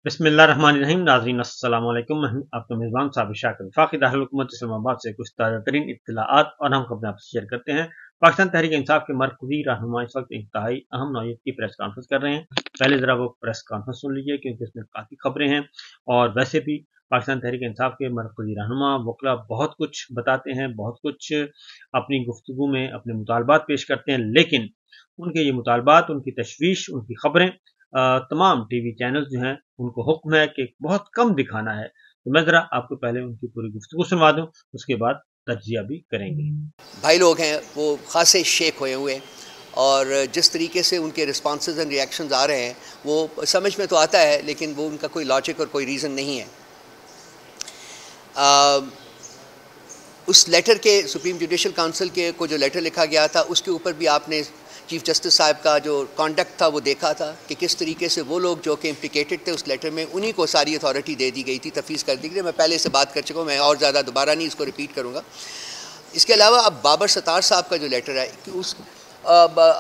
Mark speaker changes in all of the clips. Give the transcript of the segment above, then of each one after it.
Speaker 1: बिस्मिल्लाहिर्रहमानिर्रहीम। नाज़रीन अस्सलाम वालेकुम। मैं हूं आपका मेज़बान साबिर शाकिर। वफाकी दारुल हुकूमत इस्लामाबाद से कुछ ताज़ा तरीन इत्तलाआत और हम खबरें आपसे शेयर करते हैं। पाकिस्तान तहरीक इंसाफ के मरकज़ी रहनुमा इस वक्त इंतहाई अहम नौयत की प्रेस कॉन्फ्रेंस कर रहे हैं। पहले ज़रा वो प्रेस कॉन्फ्रेंस सुन लीजिए क्योंकि इसमें काफ़ी खबरें हैं। और वैसे भी पाकिस्तान तहरीक इंसाफ के मरकज़ी रहनुमा वकला बहुत कुछ बताते हैं, बहुत कुछ अपनी गुफ्तगू में अपने मुतालबात पेश करते हैं, लेकिन उनके ये मुतालबात, उनकी तशवीश, उनकी खबरें तमाम टीवी चैनल्स जो हैं उनको हुक्म है कि बहुत कम दिखाना है। तो मैं ज़रा आपको पहले उनकी पूरी गुफ्तगू सुनवा दूं, उसके बाद तज्जिया भी करेंगे।
Speaker 2: भाई लोग हैं वो खासे शेक हुए हुए हैं और जिस तरीके से उनके रिस्पॉन्सेज एंड रिएक्शंस आ रहे हैं वो समझ में तो आता है, लेकिन वो उनका कोई लॉजिक और कोई रीज़न नहीं है। उस लेटर के सुप्रीम जुडिशल काउंसिल के को जो लेटर लिखा गया था उसके ऊपर भी आपने चीफ जस्टिस साहब का जो कॉन्डक्ट था वो देखा था कि किस तरीके से वो लोग जो कि इम्प्लिकेटेड थे उस लेटर में उन्हीं को सारी अथॉरिटी दे दी गई थी, तफवीज़ कर दी गई। मैं पहले से बात कर चुका हूँ, मैं और ज़्यादा दोबारा नहीं इसको रिपीट करूँगा। इसके अलावा अब बाबर सत्तार साहब का जो लेटर है कि उस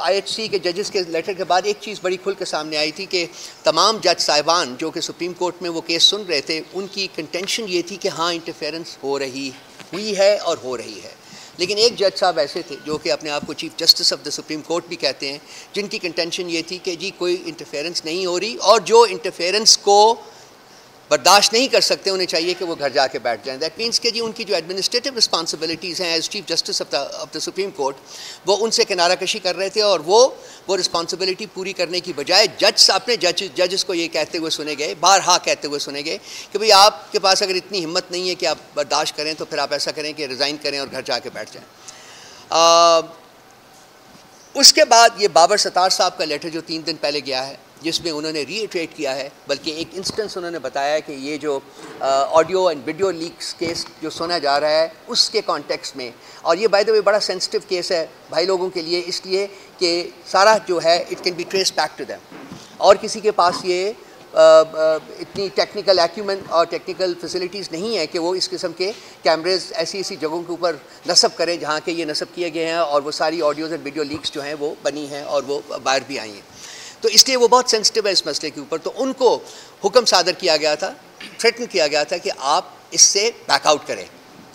Speaker 2: IHC के जजेस के लेटर के बाद एक चीज़ बड़ी खुल के सामने आई थी कि तमाम जज साहिबान जो कि सुप्रीम कोर्ट में वो केस सुन रहे थे उनकी कंटेंशन ये थी कि हाँ इंटरफेरेंस हुई है और हो रही है। लेकिन एक जज साहब ऐसे थे जो कि अपने आप को chief justice of the supreme court भी कहते हैं, जिनकी कंटेंशन ये थी कि जी कोई इंटरफेरेंस नहीं हो रही और जो इंटरफेरेंस को बर्दाश्त नहीं कर सकते उन्हें चाहिए कि वो घर जाके बैठ जाएं। दैट मीन्स कि जी उनकी जो एडमिनिस्ट्रेटिव रिस्पॉन्सिबिलिटीज़ हैं as chief justice of the supreme court वो उनसे किनारा कशी कर रहे थे और वो रिस्पॉन्सिबिलिटी पूरी करने की बजाय अपने जजेस को ये कहते हुए सुने गए, बारहा कहते हुए सुने गए कि भाई आपके पास अगर इतनी हिम्मत नहीं है कि आप बर्दाश्त करें तो फिर आप ऐसा करें कि रिज़ाइन करें और घर जाके बैठ जाएँ। उसके बाद ये बाबर सत्तार साहब का लेटर जो 3 दिन पहले गया है जिसमें उन्होंने रीइटरेट किया है, बल्कि एक इंस्टेंस उन्होंने बताया है कि ये जो audio and video leaks case जो सुना जा रहा है उसके कॉन्टेक्स्ट में, और ये बाय द वे बड़ा सेंसिटिव केस है भाई लोगों के लिए, इसलिए कि सारा जो है it can be trace back to them और किसी के पास ये इतनी टेक्निकल एक्यूमेंट और टेक्निकल फैसिलिटीज़ नहीं है कि वो इस किस्म के कैमरेज ऐसी ऐसी जगहों के ऊपर नस्ब करें जहाँ के ये नस्ब किए गए हैं और वो सारी ऑडियोज़ एंड वीडियो लीक्स जो हैं वो बनी हैं और वो बाहर भी आई हैं। तो इसलिए वो बहुत सेंसिटिव है इस मसले के ऊपर। तो उनको हुक्म सादर किया गया था, थ्रेटन किया गया था कि आप इससे बैकआउट करें,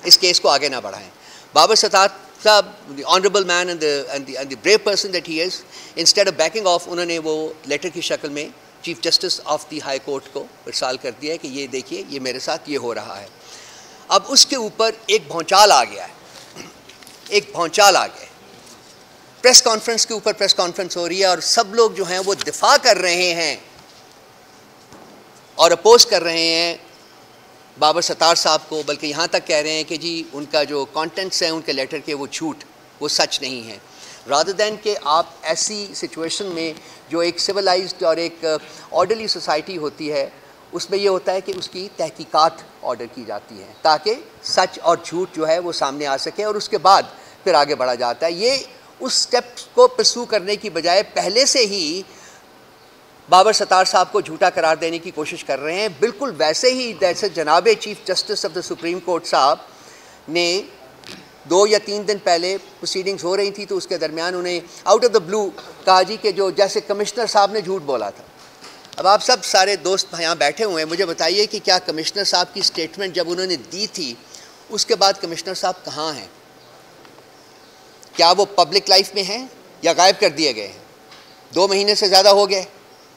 Speaker 2: इस केस को आगे ना बढ़ाएं। बाबर सत्तार साहब, the honourable man and the brave person that he is, instead of banking of उन्होंने वो लेटर की शक्ल में chief justice of the high court को इरसाल कर दिया है कि ये देखिए ये मेरे साथ ये हो रहा है। अब उसके ऊपर एक भौचाल आ गया है, एक भौचाल आ गया है। प्रेस कॉन्फ्रेंस के ऊपर प्रेस कॉन्फ्रेंस हो रही है और सब लोग जो हैं वो दिफा कर रहे हैं और अपोज कर रहे हैं बाबर सत्तार साहब को, बल्कि यहाँ तक कह रहे हैं कि जी उनका जो कंटेंट्स हैं उनके लेटर के वो झूठ, वो सच नहीं है। रादर दैन कि आप ऐसी सिचुएशन में जो एक सिविलाइज्ड और एक ऑर्डरली सोसाइटी होती है उसमें ये होता है कि उसकी तहकीकात ऑर्डर की जाती है ताकि सच और झूठ जो है वो सामने आ सके और उसके बाद फिर आगे बढ़ा जाता है। ये उस स्टेप को परस्यू करने की बजाय पहले से ही बाबर सत्तार साहब को झूठा करार देने की कोशिश कर रहे हैं। बिल्कुल वैसे ही जैसे जनाब chief justice of the supreme court साहब ने 2 या 3 दिन पहले प्रोसीडिंग्स हो रही थी तो उसके दरमियान उन्हें आउट ऑफ द ब्लू कहा जी कि जो जैसे कमिश्नर साहब ने झूठ बोला था। अब आप सब सारे दोस्त यहाँ बैठे हुए हैं, मुझे बताइए कि क्या कमिश्नर साहब की स्टेटमेंट जब उन्होंने दी थी उसके बाद कमिश्नर साहब कहाँ हैं? क्या वो पब्लिक लाइफ में हैं या गायब कर दिए गए हैं? 2 महीने से ज़्यादा हो गए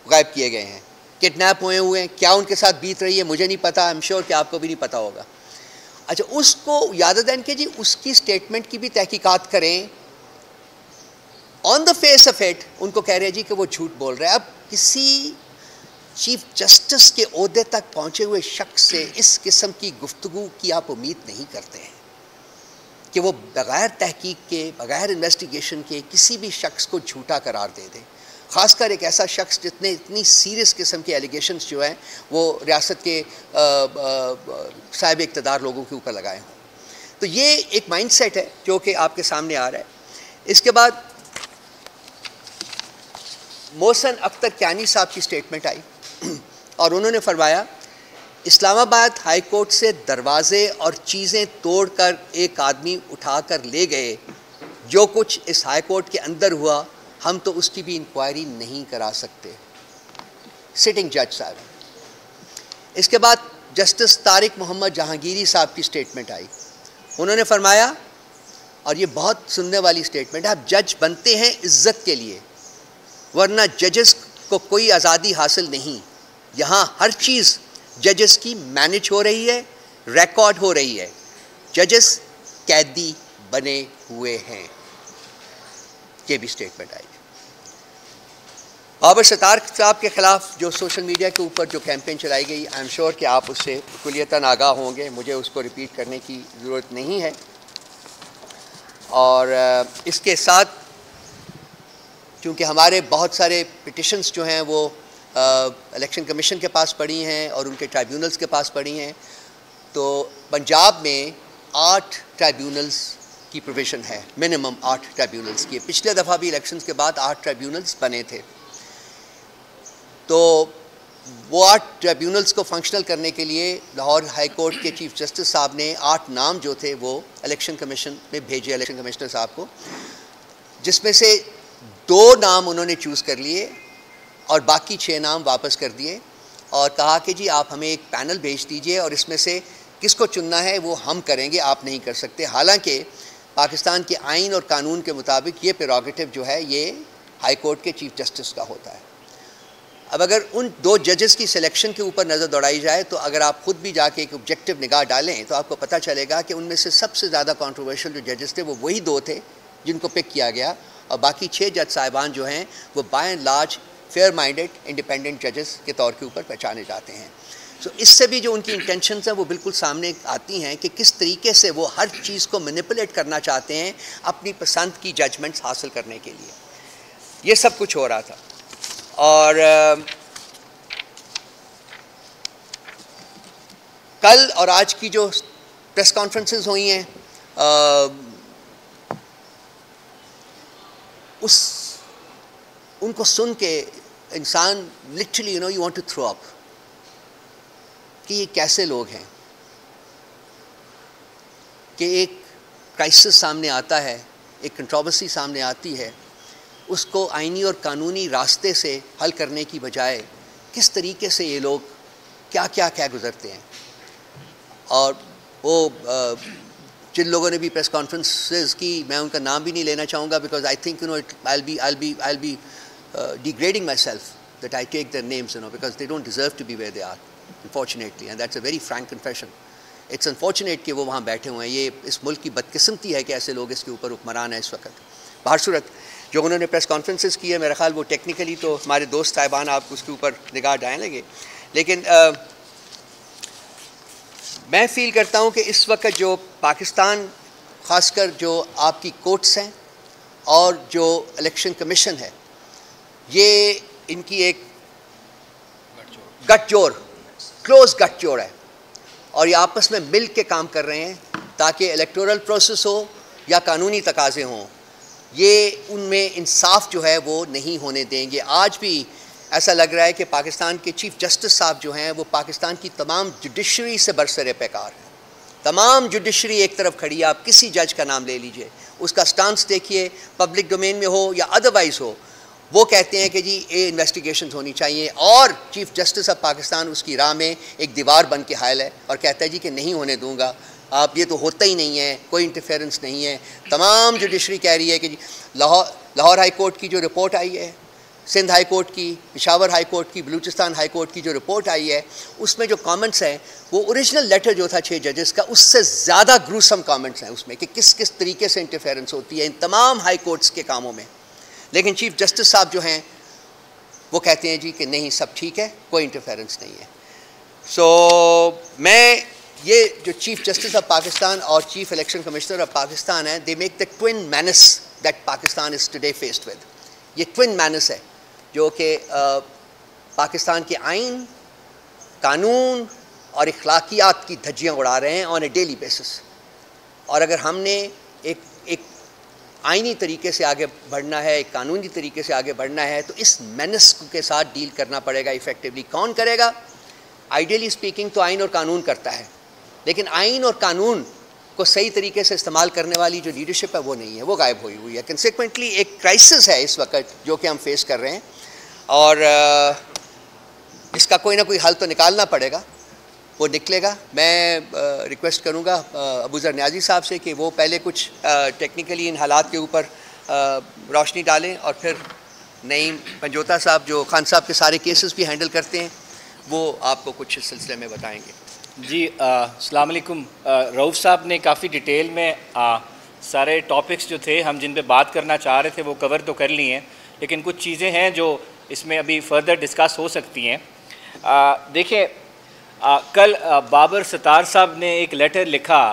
Speaker 2: गायब किए गए हैं, किडनैप हुए हैं। क्या उनके साथ बीत रही है मुझे नहीं पता, आई एम श्योर कि आपको भी नहीं पता होगा। अच्छा, उसको याद दें कि जी उसकी स्टेटमेंट की भी तहकीकात करें। On the face of it उनको कह रहे हैं जी कि वो झूठ बोल रहे हैं। अब किसी चीफ जस्टिस के ओहदे तक पहुँचे हुए शख्स से इस किस्म की गुफ्तगू की आप उम्मीद नहीं करते हैं कि वो बग़ैर तहकीक के, बग़ैर इन्वेस्टिगेशन के किसी भी शख्स को झूठा करार दे दे, ख़ासकर एक ऐसा शख्स जितने इतनी सीरियस किस्म के एलिगेशंस जो हैं वो रियासत के साहिब इक़्तिदार लोगों के ऊपर लगाए हों। तो ये एक माइंडसेट है जो कि आपके सामने आ रहा है। इसके बाद मोहसिन अख्तर क्यानी साहब की स्टेटमेंट आई और उन्होंने फरमाया इस्लामाबाद हाई कोर्ट से दरवाजे और चीज़ें तोड़कर एक आदमी उठाकर ले गए, जो कुछ इस हाई कोर्ट के अंदर हुआ हम तो उसकी भी इंक्वायरी नहीं करा सकते। सिटिंग जज साहब, इसके बाद जस्टिस तारिक मोहम्मद जहांगीरी साहब की स्टेटमेंट आई। उन्होंने फरमाया, और ये बहुत सुनने वाली स्टेटमेंट है, आप जज बनते हैं इज्जत के लिए, वरना जजेस को कोई आज़ादी हासिल नहीं। यहाँ हर चीज़ जजेस की मैनेज हो रही है, रिकॉर्ड हो रही है, जजेस कैदी बने हुए हैं। ये भी स्टेटमेंट आई। बाबर सत्तार साहब के ख़िलाफ़ जो सोशल मीडिया के ऊपर जो कैंपेन चलाई गई, आई एम श्योर कि आप उससे कुलियतन आगाह होंगे, मुझे उसको रिपीट करने की ज़रूरत नहीं है। और इसके साथ चूँकि हमारे बहुत सारे पिटिशन्स जो हैं वो इलेक्शन कमीशन के पास पड़ी हैं और उनके ट्राइब्यूनल्स के पास पड़ी हैं, तो पंजाब में 8 ट्राइब्यूनल्स की प्रोविज़न है, मिनिमम 8 ट्राइब्यूनल्स की। पिछले दफ़ा भी इलेक्शंस के बाद 8 ट्राइब्यूनल्स बने थे, तो वो 8 ट्राइब्यूनल्स को फंक्शनल करने के लिए लाहौर हाई कोर्ट के चीफ जस्टिस साहब ने 8 नाम जो थे वो इलेक्शन कमीशन में भेजे, इलेक्शन कमिश्नर साहब को, जिसमें से 2 नाम उन्होंने चूज़ कर लिए और बाकी 6 नाम वापस कर दिए और कहा कि जी आप हमें एक पैनल भेज दीजिए और इसमें से किसको चुनना है वो हम करेंगे, आप नहीं कर सकते। हालांकि पाकिस्तान के आइन और कानून के मुताबिक ये प्रेरोगेटिव जो है ये हाई कोर्ट के चीफ जस्टिस का होता है। अब अगर उन 2 जजेस की सिलेक्शन के ऊपर नज़र दौड़ाई जाए तो अगर आप ख़ुद भी जाके एक ऑब्जेक्टिव निगाह डालें तो आपको पता चलेगा कि उनमें से सबसे ज़्यादा कंट्रोवर्शियल जो जजेस थे वो वही 2 थे जिनको पिक किया गया, और बाकी 6 जज साहिबान जो हैं वो by and large fair minded independent जजेस के तौर के ऊपर पहचाने जाते हैं। सो इससे भी जो उनकी इंटेंशंस हैं वो बिल्कुल सामने आती हैं कि किस तरीके से वो हर चीज़ को मैनिपुलेट करना चाहते हैं अपनी पसंद की जजमेंट्स हासिल करने के लिए। ये सब कुछ हो रहा था। और कल और आज की जो प्रेस कॉन्फ्रेंसेस हुई हैं उनको सुन के इंसान literally you want to throw up कि ये कैसे लोग हैं कि एक क्राइसिस सामने आता है, एक कंट्रोवर्सी सामने आती है, उसको आइनी और कानूनी रास्ते से हल करने की बजाय किस तरीके से ये लोग क्या गुज़रते हैं। और वो जिन लोगों ने भी प्रेस कॉन्फ्रेंसेस की, मैं उनका नाम भी नहीं लेना चाहूँगा because I think I'll be degrading myself that I take their names, because they don't deserve to be where they are, unfortunately, and that's a very frank confession. It's unfortunate कि वो वहाँ बैठे हुए हैं। ये इस मुल्क की बदकिस्मती है कि ऐसे लोग इसके ऊपर हुक्मरान हैं इस वक्त। बाहर सूरत जो उन्होंने प्रेस कॉन्फ्रेंसेस की है, मेरा ख्याल वो टेक्निकली तो हमारे दोस्त साहिबान आप उसके ऊपर निगाह डालेंगे, लेकिन मैं फ़ील करता हूँ कि इस वक्त जो पाकिस्तान, ख़ासकर जो आपकी कोर्ट्स हैं और जो इलेक्शन कमीशन है, ये इनकी एक गठजोड़, क्लोज गठजोड़ है और ये आपस में मिल के काम कर रहे हैं ताकि इलेक्टोरल प्रोसेस हो या कानूनी तकाज़े हों, ये उनमें इंसाफ जो है वो नहीं होने देंगे। आज भी ऐसा लग रहा है कि पाकिस्तान के चीफ जस्टिस साहब जो हैं वो पाकिस्तान की तमाम जुडिशरी से बरसरे पैकार हैं। तमाम जुडिशरी एक तरफ खड़ी है, आप किसी जज का नाम ले लीजिए, उसका स्टांस देखिए, पब्लिक डोमेन में हो या अदरवाइज़ हो, वो कहते हैं कि जी ये इन्वेस्टिगेशन होनी चाहिए, और चीफ जस्टिस ऑफ पाकिस्तान उसकी राह में एक दीवार बन के हायल है और कहता है जी कि नहीं होने दूंगा, आप, ये तो होता ही नहीं है, कोई इंटरफेरेंस नहीं है। तमाम जुडिशरी कह रही है कि जी लाहौर हाई कोर्ट की जो रिपोर्ट आई है, सिंध हाई कोर्ट की, पेशावर हाई कोर्ट की, बलूचिस्तान हाई कोर्ट की जो रिपोर्ट आई है, उसमें जो कमेंट्स हैं वो ओरिजिनल लेटर जो था 6 जजेस का, उससे ज़्यादा ग्रूसम कमेंट्स हैं उसमें कि किस किस तरीके से इंटरफेरेंस होती है इन तमाम हाई कोर्ट्स के कामों में। लेकिन चीफ जस्टिस साहब जो हैं वो कहते हैं जी कि नहीं, सब ठीक है, कोई इंटरफेरेंस नहीं है। सो मैं ये जो चीफ जस्टिस ऑफ पाकिस्तान और chief election commissioner of Pakistan है, they make the twin menace that Pakistan is today faced with. ये ट्विन मैनस है जो कि पाकिस्तान के आइन, कानून और अखलाकियात की धज्जियाँ उड़ा रहे हैं ऑन ए डेली बेसिस। और अगर हमने एक आइनी तरीके से आगे बढ़ना है, एक कानूनी तरीके से आगे बढ़ना है, तो इस मेनस के साथ डील करना पड़ेगा इफ़ेक्टिवली। कौन करेगा? आइडियली स्पीकिंग तो आइन और कानून करता है, लेकिन आइन और कानून को सही तरीके से इस्तेमाल करने वाली जो लीडरशिप है वो नहीं है, वो गायब हुई है। कंसिक्वेंटली एक क्राइसिस है इस वक्त जो कि हम फेस कर रहे हैं और इसका कोई ना कोई हल तो निकालना पड़ेगा। वो निकलेगा। मैं रिक्वेस्ट करूँगा अबूज़र न्याजी साहब से कि वो पहले कुछ टेक्निकली इन हालात के ऊपर रोशनी डालें और फिर नईम पंजोता साहब जो खान साहब के सारे केसेस भी हैंडल करते हैं वो आपको कुछ इस सिलसिले में बताएंगे।
Speaker 3: जी अस्सलाम वालेकुम। रऊफ़ साहब ने काफ़ी डिटेल में सारे टॉपिक्स जो थे हम जिन पे बात करना चाह रहे थे वो कवर तो कर लिए हैं, लेकिन कुछ चीज़ें हैं जो इसमें अभी फर्दर डिस्कस हो सकती हैं। देखिए कल बाबर सत्तार साहब ने एक लेटर लिखा,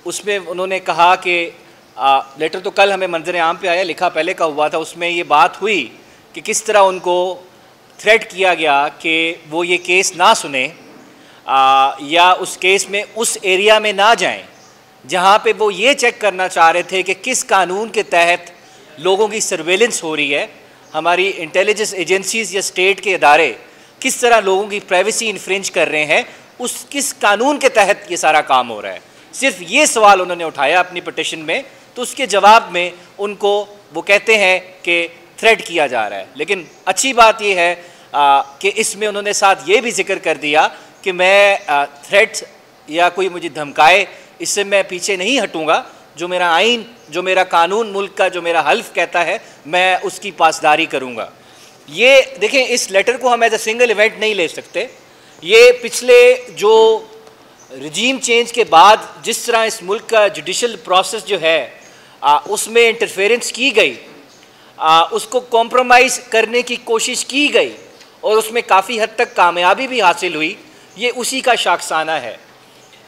Speaker 3: उसमें उन्होंने कहा कि लेटर तो कल हमें मंजर आम पे आया, लिखा पहले का हुआ था। उसमें ये बात हुई कि किस तरह उनको थ्रेट किया गया कि वो ये केस ना सुने या उस केस में उस एरिया में ना जाएं जहाँ पे वो ये चेक करना चाह रहे थे कि किस कानून के तहत लोगों की सर्वेलेंस हो रही है, हमारी इंटेलिजेंस एजेंसीज़ या स्टेट के इदारे किस तरह लोगों की प्राइवेसी इन्फ्रिंज कर रहे हैं, उस किस कानून के तहत ये सारा काम हो रहा है। सिर्फ ये सवाल उन्होंने उठाया अपनी पिटिशन में, तो उसके जवाब में उनको वो कहते हैं कि थ्रेट किया जा रहा है। लेकिन अच्छी बात ये है कि इसमें उन्होंने साथ ये भी जिक्र कर दिया कि मैं थ्रेट या कोई मुझे धमकाए इससे मैं पीछे नहीं हटूँगा। जो मेरा आइन, जो मेरा कानून मुल्क का, जो मेरा हल्फ कहता है, मैं उसकी पासदारी करूँगा। ये देखें, इस लेटर को हम एज अ सिंगल इवेंट नहीं ले सकते। ये पिछले जो रजीम चेंज के बाद जिस तरह इस मुल्क का जुडिशल प्रोसेस जो है उसमें इंटरफेरेंस की गई, उसको कॉम्प्रोमाइज़ करने की कोशिश की गई और उसमें काफ़ी हद तक कामयाबी भी हासिल हुई, ये उसी का शाखसाना है।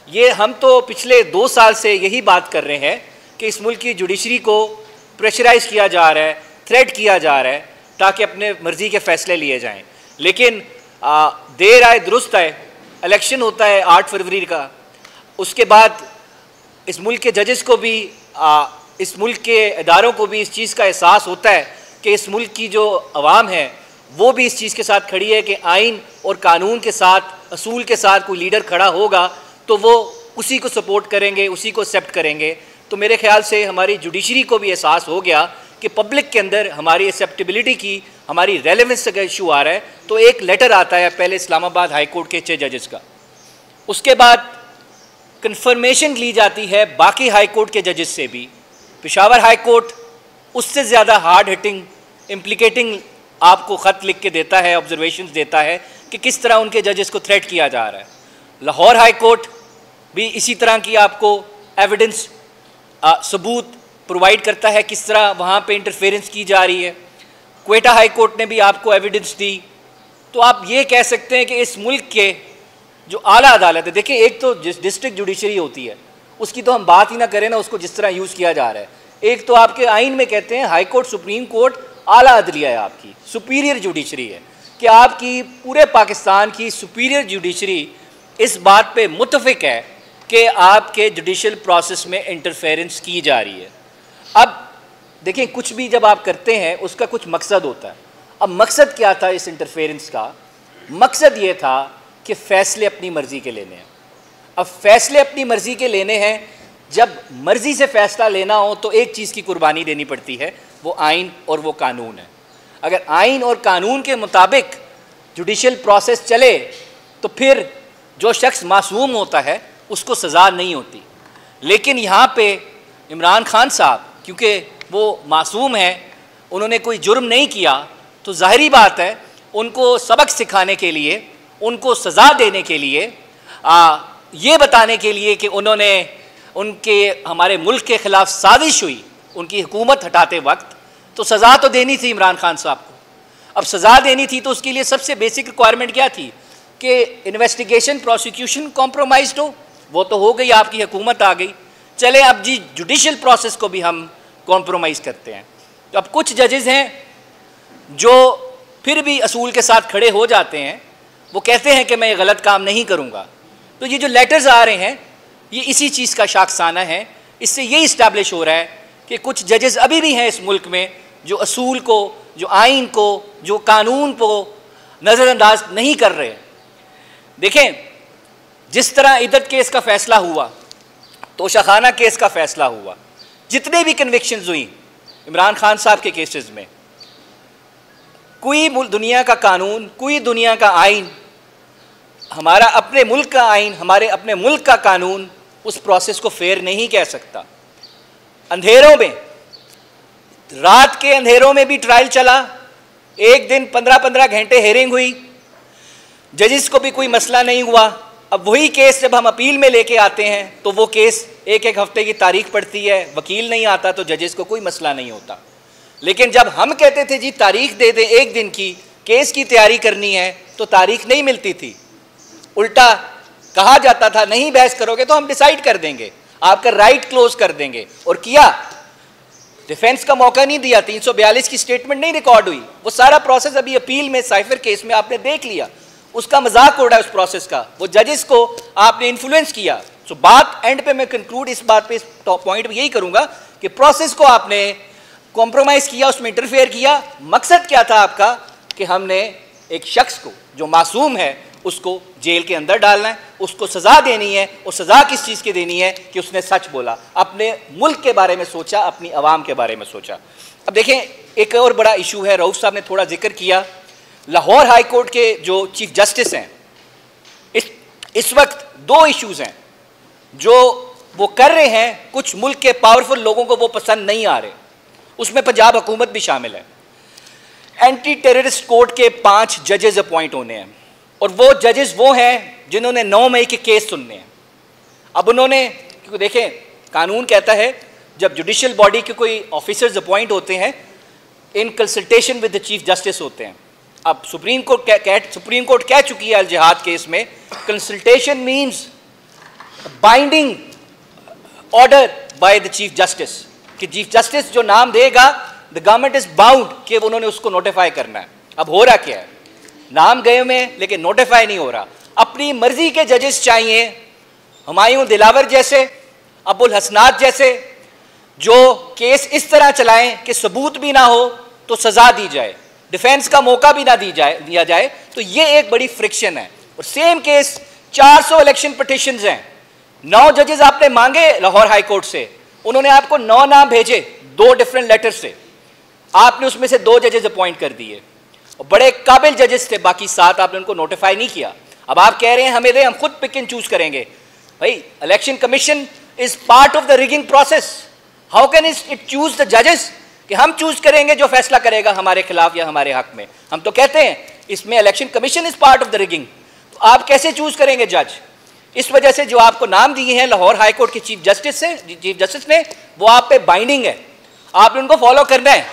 Speaker 3: ये हम तो पिछले 2 साल से यही बात कर रहे हैं कि इस मुल्क की जुडिशरी को प्रेशराइज़ किया जा रहा है, थ्रेट किया जा रहा है ताकि अपने मर्ज़ी के फ़ैसले लिए जाएं। लेकिन देर आए दुरुस्त आए, इलेक्शन होता है 8 फरवरी का, उसके बाद इस मुल्क के जजेस को भी इस मुल्क के इदारों को भी इस चीज़ का एहसास होता है कि इस मुल्क की जो अवाम है वो भी इस चीज़ के साथ खड़ी है कि आइन और कानून के साथ, असूल के साथ कोई लीडर खड़ा होगा तो वो उसी को सपोर्ट करेंगे, उसी को एक्सेप्ट करेंगे। तो मेरे ख्याल से हमारी जुडिशरी को भी एहसास हो गया कि पब्लिक के अंदर हमारी एक्सेप्टेबिलिटी की, हमारी रेलेवेंस का इशू आ रहा है। तो एक लेटर आता है पहले इस्लामाबाद हाई कोर्ट के 6 जजेस का, उसके बाद कंफर्मेशन ली जाती है बाकी हाई कोर्ट के जजेस से भी। पेशावर हाई कोर्ट उससे ज़्यादा हार्ड हिटिंग, इम्प्लिकेटिंग आपको ख़त लिख के देता है, ऑब्जर्वेशंस देता है कि किस तरह उनके जजेस को थ्रेट किया जा रहा है। लाहौर हाई कोर्ट भी इसी तरह की आपको एविडेंस, सबूत प्रोवाइड करता है किस तरह वहाँ पे इंटरफेरेंस की जा रही है। क्वेटा हाई कोर्ट ने भी आपको एविडेंस दी। तो आप ये कह सकते हैं कि इस मुल्क के जो आला अदालत है, देखिए एक तो डिस्ट्रिक्ट जुडिशरी होती है, उसकी तो हम बात ही ना करें ना, उसको जिस तरह यूज़ किया जा रहा है। एक तो आपके आइन में कहते हैं हाई कोर्ट, सुप्रीम कोर्ट आला अदलिया है, आपकी सुपीरियर जुडिशरी है, कि आपकी पूरे पाकिस्तान की सुपीरियर जुडिशरी इस बात पे मुत्तफिक है कि आपके जुडिशल प्रोसेस में इंटरफेरेंस की जा रही है। अब देखें, कुछ भी जब आप करते हैं उसका कुछ मकसद होता है। अब मकसद क्या था इस इंटरफेरेंस का? मकसद ये था कि फ़ैसले अपनी मर्ज़ी के लेने हैं। अब फ़ैसले अपनी मर्ज़ी के लेने हैं, जब मर्ज़ी से फ़ैसला लेना हो तो एक चीज़ की कुर्बानी देनी पड़ती है, वो आइन और वो कानून है। अगर आइन और कानून के मुताबिक जुडिशल प्रोसेस चले तो फिर जो शख्स मासूम होता है उसको सज़ा नहीं होती। लेकिन यहाँ पे इमरान खान साहब, क्योंकि वो मासूम हैं, उन्होंने कोई जुर्म नहीं किया, तो ज़ाहिरी बात है उनको सबक सिखाने के लिए, उनको सज़ा देने के लिए, ये बताने के लिए कि उन्होंने उनके हमारे मुल्क के ख़िलाफ़ साजिश हुई उनकी हुकूमत हटाते वक्त, तो सज़ा तो देनी थी इमरान खान साहब को। अब सज़ा देनी थी तो उसके लिए सबसे बेसिक रिक्वायरमेंट क्या थी कि इन्वेस्टिगेशन, प्रोसिक्यूशन कॉम्प्रोमाइज़्ड हो। वो तो हो गई, आपकी हुकूमत आ गई। चले अब जी जुडिशल प्रोसेस को भी हम कॉम्प्रोमाइज़ करते हैं। तो अब कुछ जजेस हैं जो फिर भी असूल के साथ खड़े हो जाते हैं, वो कहते हैं कि मैं ये गलत काम नहीं करूँगा। तो ये जो लेटर्स आ रहे हैं ये इसी चीज़ का शाखसाना है। इससे ये इस्टेब्लिश हो रहा है कि कुछ जजेस अभी भी हैं इस मुल्क में जो असूल को, जो आइन को, जो कानून को नज़रअंदाज नहीं कर रहे। देखें, जिस तरह इद्दत केस का फ़ैसला हुआ, तोशाखाना केस का फ़ैसला हुआ, जितने भी कन्विक्शंस हुई इमरान खान साहब के केसेस में, कोई दुनिया का कानून, कोई दुनिया का आइन हमारा अपने मुल्क का आइन, हमारे अपने मुल्क का कानून उस प्रोसेस को फेयर नहीं कह सकता। अंधेरों में, रात के अंधेरों में भी ट्रायल चला, एक दिन 15-15 घंटे हेयरिंग हुई, जजिस को भी कोई मसला नहीं हुआ। अब वही केस जब हम अपील में लेके आते हैं तो वो केस एक एक हफ्ते की तारीख पड़ती है, वकील नहीं आता तो जजिस को कोई मसला नहीं होता। लेकिन जब हम कहते थे जी तारीख दे दें एक दिन की, केस की तैयारी करनी है, तो तारीख नहीं मिलती थी। उल्टा कहा जाता था नहीं बहस करोगे तो हम डिसाइड कर देंगे, आपका राइट क्लोज कर देंगे। और किया, डिफेंस का मौका नहीं दिया, 342 की स्टेटमेंट नहीं रिकॉर्ड हुई। वो सारा प्रोसेस अभी अपील में साइफर केस में आपने देख लिया, उसका मजाक उड़ा है उस प्रोसेस का, वो जजेस को आपने इन्फ्लुएंस किया। सो बात एंड पे मैं कंक्लूड इस बात पे, इस पॉइंट पे यही करूंगा कि प्रोसेस को आपने कॉम्प्रोमाइज किया, उसमें इंटरफेयर किया। मकसद क्या था आपका कि हमने एक शख्स को जो मासूम है उसको जेल के अंदर डालना है, उसको सजा देनी है। और सजा किस चीज़ की देनी है कि उसने सच बोला, अपने मुल्क के बारे में सोचा, अपनी आवाम के बारे में सोचा। अब देखें, एक और बड़ा इशू है, रऊफ साहब ने थोड़ा जिक्र किया, लाहौर हाई कोर्ट के जो चीफ जस्टिस हैं, इस वक्त दो इश्यूज हैं जो वो कर रहे हैं, कुछ मुल्क के पावरफुल लोगों को वो पसंद नहीं आ रहे, उसमें पंजाब हुकूमत भी शामिल है। एंटी टेररिस्ट कोर्ट के 5 जजेस अपॉइंट होने हैं, और वो जजेस वो हैं जिन्होंने 9 मई के केस सुनने हैं। अब उन्होंने, क्योंकि देखें कानून कहता है जब जुडिशियल बॉडी के कोई ऑफिसर्स अपॉइंट होते हैं, in consultation with the chief justice होते हैं। अब सुप्रीम कोर्ट कह चुकी है अल जिहाद केस में, consultation means binding order by the chief justice, कि चीफ जस्टिस जो नाम देगा द गवर्नमेंट इज बाउंड कि उन्होंने उसको नोटिफाई करना है। अब हो रहा क्या है, नाम गए में लेकिन नोटिफाई नहीं हो रहा। अपनी मर्जी के जजेस चाहिए, हुमायूं दिलावर जैसे, अबुल हसनात जैसे, जो केस इस तरह चलाएं कि सबूत भी ना हो तो सजा दी जाए, डिफेंस का मौका भी ना दिया जाए। तो ये एक बड़ी फ्रिक्शन है। और सेम केस 400 इलेक्शन पिटिशंस हैं, 9 जजेस आपने मांगे लाहौर हाई कोर्ट से, उन्होंने आपको 9 नाम भेजे 2 डिफरेंट लेटर से, आपने उसमें से 2 जजेस अपॉइंट कर दिए, और बड़े काबिल जजेस थे, बाकी 7 आपने उनको नोटिफाई नहीं किया। अब आप कह रहे हैं हमें दे, हम खुद पिक एंड चूज करेंगे। भाई, election commission is part of the rigging process, how can it choose the जजेस कि हम चूज करेंगे जो फैसला करेगा हमारे खिलाफ या हमारे हक में। हम तो कहते हैं इसमें election commission is part of the rigging, तो आप कैसे चूज करेंगे जज? इस वजह से जो आपको नाम दिए हैं लाहौर हाई कोर्ट के चीफ जस्टिस ने, वो आप पे बाइंडिंग है, आपने उनको फॉलो करना है।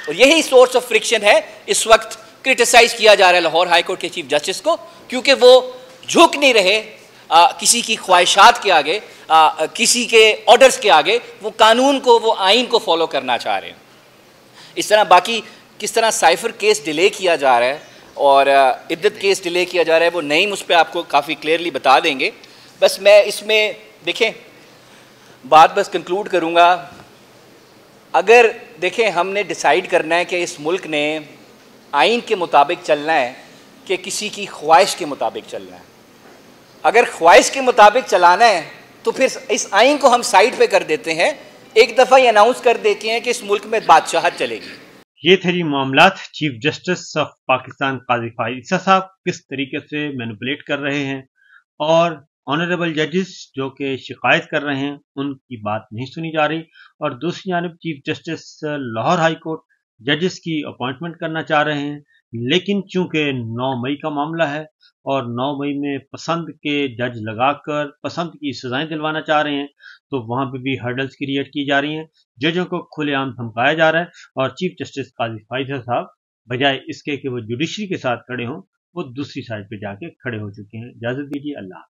Speaker 3: और यही सोर्स ऑफ फ्रिक्शन है, इस वक्त क्रिटिसाइज किया जा रहा है लाहौर हाई कोर्ट के चीफ जस्टिस को, क्योंकि वो झुक नहीं रहे किसी की ख्वाहिशात के आगे, किसी के ऑर्डर्स के आगे, वो कानून को, वो आइन को फॉलो करना चाह रहे हैं। इस तरह बाकी किस तरह साइफर केस डिले किया जा रहा है और इद्दत केस डिले किया जा रहा है, वो नईम उस पर आपको काफ़ी क्लियरली बता देंगे। बस मैं इसमें देखें बात बस कंक्लूड करूँगा, अगर देखें हमने डिसाइड करना है कि इस मुल्क ने आइन के मुताबिक चलना है कि किसी की ख्वाहिश के मुताबिक चलना है। अगर ख्वाहिश के मुताबिक चलाना है तो फिर इस आइन को हम साइड पे कर देते हैं, एक दफ़ा ये अनाउंस कर देते हैं कि इस मुल्क में बादशाहत चलेगी।
Speaker 1: ये थे जी मामलात। चीफ जस्टिस ऑफ पाकिस्तान काजी फाइज ईसा साहब किस तरीके से मैनिपुलेट कर रहे हैं, और ऑनरेबल जजेस जो कि शिकायत कर रहे हैं उनकी बात नहीं सुनी जा रही, और दूसरी जानब chief justice Lahore high court जजेस की अपॉइंटमेंट करना चाह रहे हैं, लेकिन चूंकि 9 मई का मामला है और 9 मई में पसंद के जज लगाकर पसंद की सजाएं दिलवाना चाह रहे हैं, तो वहां पे भी हर्डल्स क्रिएट की जा रही हैं, जजों को खुलेआम धमकाया जा रहा है, और चीफ जस्टिस काजी फाइज साहब बजाय इसके कि वो जुडिशरी के साथ खड़े हों, वो दूसरी साइड पे जाके खड़े हो चुके हैं। इजाजत दीजिए, अल्लाह।